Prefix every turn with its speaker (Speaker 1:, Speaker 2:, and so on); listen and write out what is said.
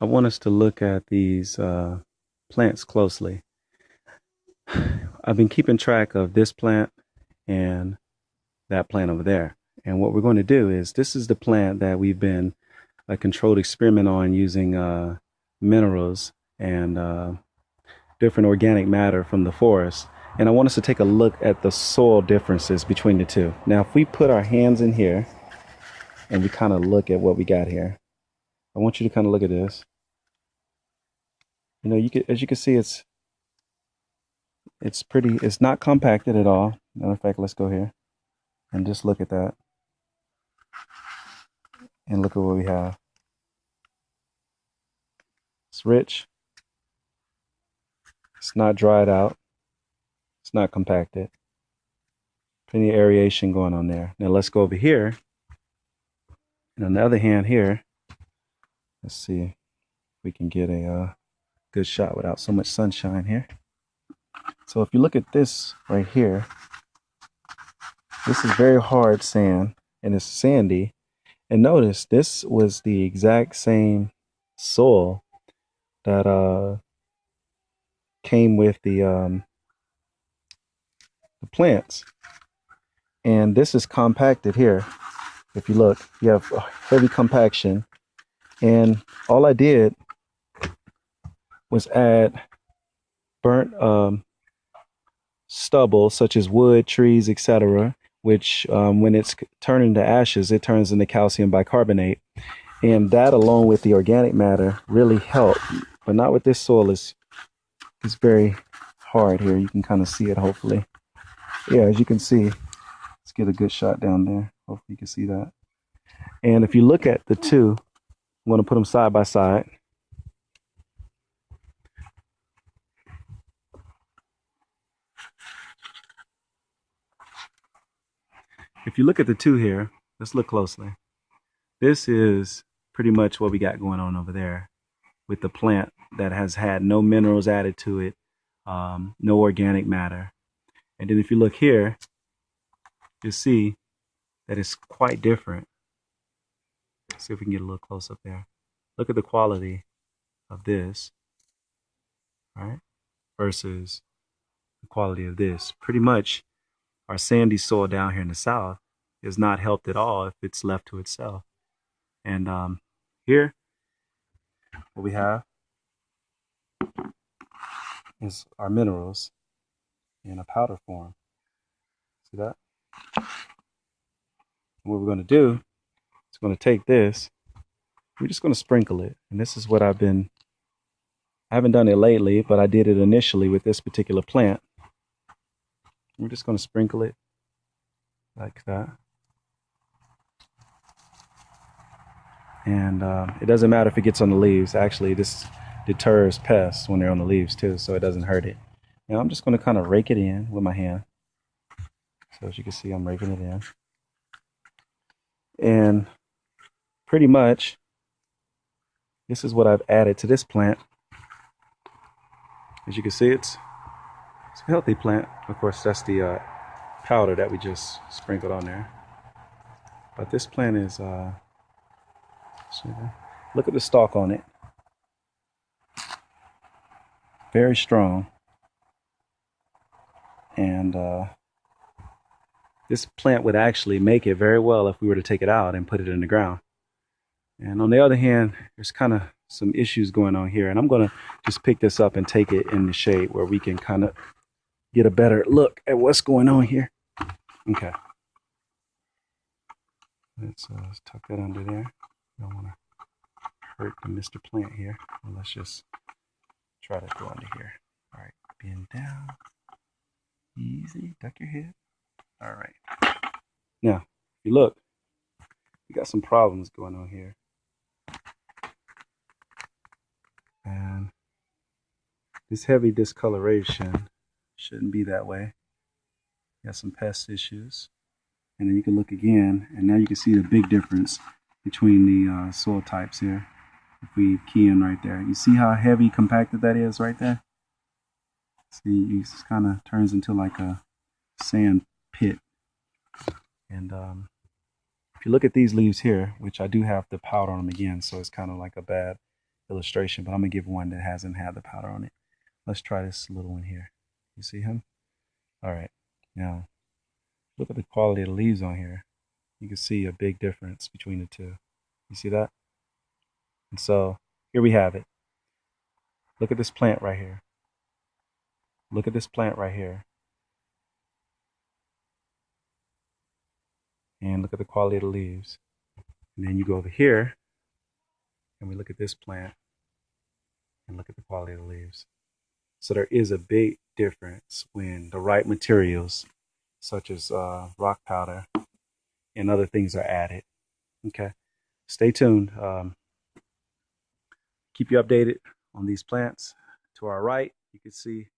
Speaker 1: I want us to look at these plants closely. I've been keeping track of this plant and that plant over there. And what we're going to do is this is the plant that we've been a controlled experiment on using minerals and different organic matter from the forest. And I want us to take a look at the soil differences between the two. Now, if we put our hands in here and we kind of look at what we got here, I want you to kind of look at this. You know, as you can see, it's not compacted at all. Matter of fact, let's go here and just look at that. And look at what we have. It's rich. It's not dried out. It's not compacted. Plenty of aeration going on there. Now let's go over here. And on the other hand here, let's see if we can get a good shot without so much sunshine here. So if you look at this right here, this is very hard sand and it's sandy. And notice this was the exact same soil that came with the plants. And this is compacted here. If you look, you have heavy compaction. And all I did was add burnt stubble, such as wood, trees, etc., which when it's turned into ashes, it turns into calcium bicarbonate. And that, along with the organic matter, really helped. But not with this soil. It's very hard here. You can kind of see it, hopefully. Yeah, as you can see, let's get a good shot down there. Hopefully you can see that. And if you look at the two, I'm going to put them side by side. If you look at the two here, let's look closely. This is pretty much what we got going on over there with the plant that has had no minerals added to it, no organic matter. And then if you look here, you'll see that it's quite different. Let's see if we can get a little close up there. Look at the quality of this, right, versus the quality of this. Pretty much our sandy soil down here in the south is not helped at all if it's left to itself. And here, what we have is our minerals in a powder form. See that? And what we're going to do is going to take this, we're just going to sprinkle it. And this is what I haven't done it lately, but I did it initially with this particular plant. We're just going to sprinkle it like that. And it doesn't matter if it gets on the leaves. Actually, this deters pests when they're on the leaves too, so it doesn't hurt it. Now I'm just going to kind of rake it in with my hand. So as you can see, I'm raking it in. And pretty much, this is what I've added to this plant. As you can see, it's a healthy plant. Of course, that's the powder that we just sprinkled on there. But this plant is, look at the stalk on it. Very strong. And this plant would actually make it very well if we were to take it out and put it in the ground. And on the other hand, there's kind of some issues going on here. And I'm going to just pick this up and take it in the shade where we can kind of get a better look at what's going on here. Okay. Let's tuck that under there. Don't want to hurt the Mr. Plant here. Well, let's just try to go under here. All right, bend down. Easy, duck your head. All right. Now, if you look, we got some problems going on here. And this heavy discoloration shouldn't be that way. Got some pest issues. And then you can look again, and now you can see the big difference between the soil types here. If we key in right there, you see how heavy compacted that is right there? See, it kind of turns into like a sand pit. And if you look at these leaves here, which I do have the powder on them again, so it's kind of like a bad illustration, but I'm gonna give one that hasn't had the powder on it. Let's try this little one here. You see him? All right. Now, look at the quality of the leaves on here. You can see a big difference between the two. You see that? And so here we have it. Look at this plant right here. Look at this plant right here. And look at the quality of the leaves. And then you go over here and we look at this plant and look at the quality of the leaves. So there is a big difference when the right materials, such as rock powder and other things, are added. Okay, stay tuned. Keep you updated on these plants. To our right, you can see